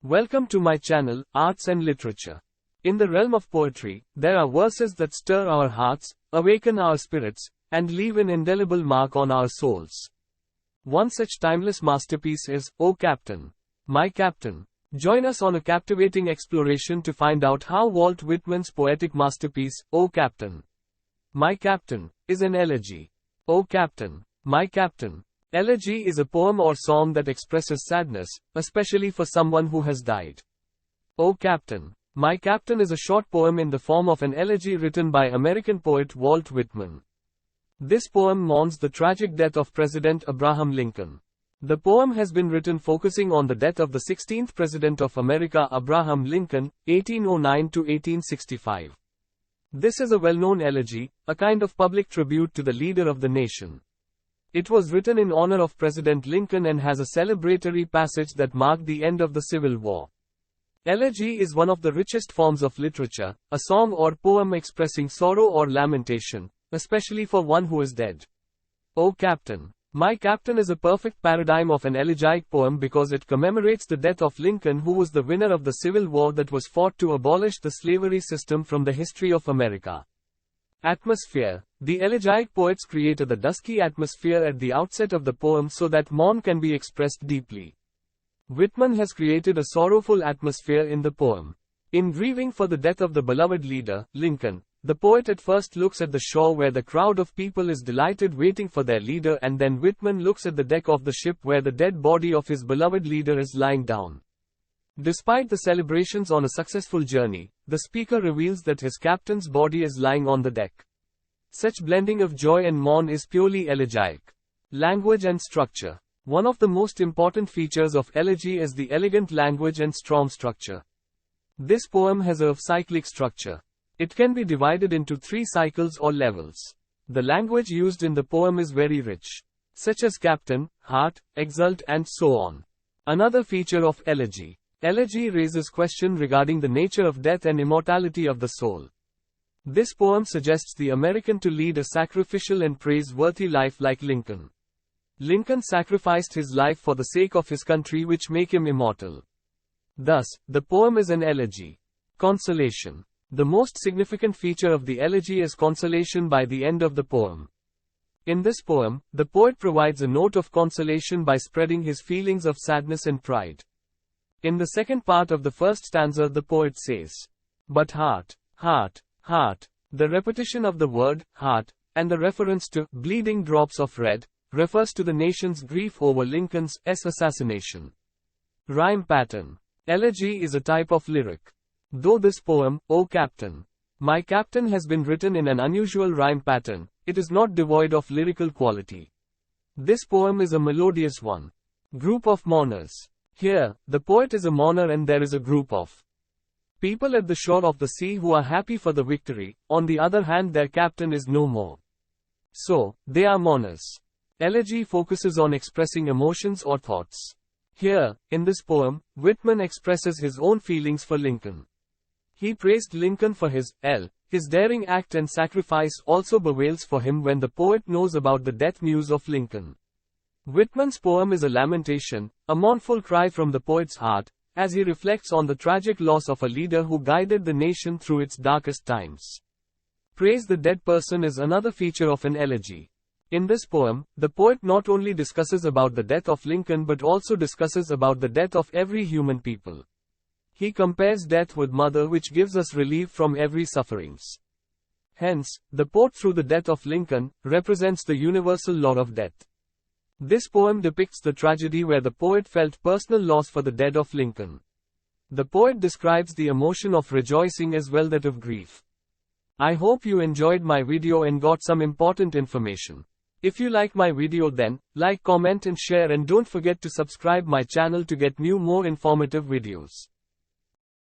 Welcome to my channel, Arts and Literature. In the realm of poetry, there are verses that stir our hearts, awaken our spirits, and leave an indelible mark on our souls. One such timeless masterpiece is, O Captain, My Captain. Join us on a captivating exploration to find out how Walt Whitman's poetic masterpiece, O Captain, My Captain, is an elegy. O Captain, My Captain. Elegy is a poem or song that expresses sadness, especially for someone who has died. O Captain, My Captain is a short poem in the form of an elegy written by American poet Walt Whitman. This poem mourns the tragic death of President Abraham Lincoln. The poem has been written focusing on the death of the 16th President of America Abraham Lincoln, 1809 to 1865. This is a well-known elegy, a kind of public tribute to the leader of the nation. It was written in honor of President Lincoln and has a celebratory passage that marked the end of the Civil War. Elegy is one of the richest forms of literature, a song or poem expressing sorrow or lamentation, especially for one who is dead. O Captain, My Captain is a perfect paradigm of an elegiac poem because it commemorates the death of Lincoln, who was the winner of the Civil War that was fought to abolish the slavery system from the history of America. Atmosphere. The elegiac poets created the dusky atmosphere at the outset of the poem so that mourn can be expressed deeply. Whitman has created a sorrowful atmosphere in the poem. In grieving for the death of the beloved leader, Lincoln, the poet at first looks at the shore where the crowd of people is delighted waiting for their leader, and then Whitman looks at the deck of the ship where the dead body of his beloved leader is lying down. Despite the celebrations on a successful journey, the speaker reveals that his captain's body is lying on the deck. Such blending of joy and mourn is purely elegiac. Language and structure. One of the most important features of elegy is the elegant language and strong structure. This poem has a cyclic structure. It can be divided into 3 cycles or levels. The language used in the poem is very rich, such as captain, heart, exult, and so on. Another feature of elegy. Elegy raises question regarding the nature of death and immortality of the soul. This poem suggests the American to lead a sacrificial and praiseworthy life like Lincoln. Lincoln sacrificed his life for the sake of his country, which make him immortal. Thus, the poem is an elegy. Consolation. The most significant feature of the elegy is consolation by the end of the poem. In this poem, the poet provides a note of consolation by spreading his feelings of sadness and pride. In the second part of the first stanza, the poet says, "But heart, heart, heart." The repetition of the word, heart, and the reference to bleeding drops of red, refers to the nation's grief over Lincoln's assassination. Rhyme pattern. Elegy is a type of lyric. Though this poem, O Captain, My Captain, has been written in an unusual rhyme pattern, it is not devoid of lyrical quality. This poem is a melodious one. Group of mourners. Here, the poet is a mourner and there is a group of people at the shore of the sea who are happy for the victory. On the other hand, their captain is no more. So, they are mourners. Elegy focuses on expressing emotions or thoughts. Here, in this poem, Whitman expresses his own feelings for Lincoln. He praised Lincoln for his daring act and sacrifice, also bewails for him when the poet knows about the death news of Lincoln. Whitman's poem is a lamentation, a mournful cry from the poet's heart, as he reflects on the tragic loss of a leader who guided the nation through its darkest times. Praise the dead person is another feature of an elegy. In this poem, the poet not only discusses about the death of Lincoln but also discusses about the death of every human people. He compares death with mother, which gives us relief from every sufferings. Hence, the poet through the death of Lincoln represents the universal law of death. This poem depicts the tragedy where the poet felt personal loss for the death of Lincoln. The poet describes the emotion of rejoicing as well that of grief. I hope you enjoyed my video and got some important information. If you like my video, then like, comment and share, and don't forget to subscribe my channel to get more informative videos.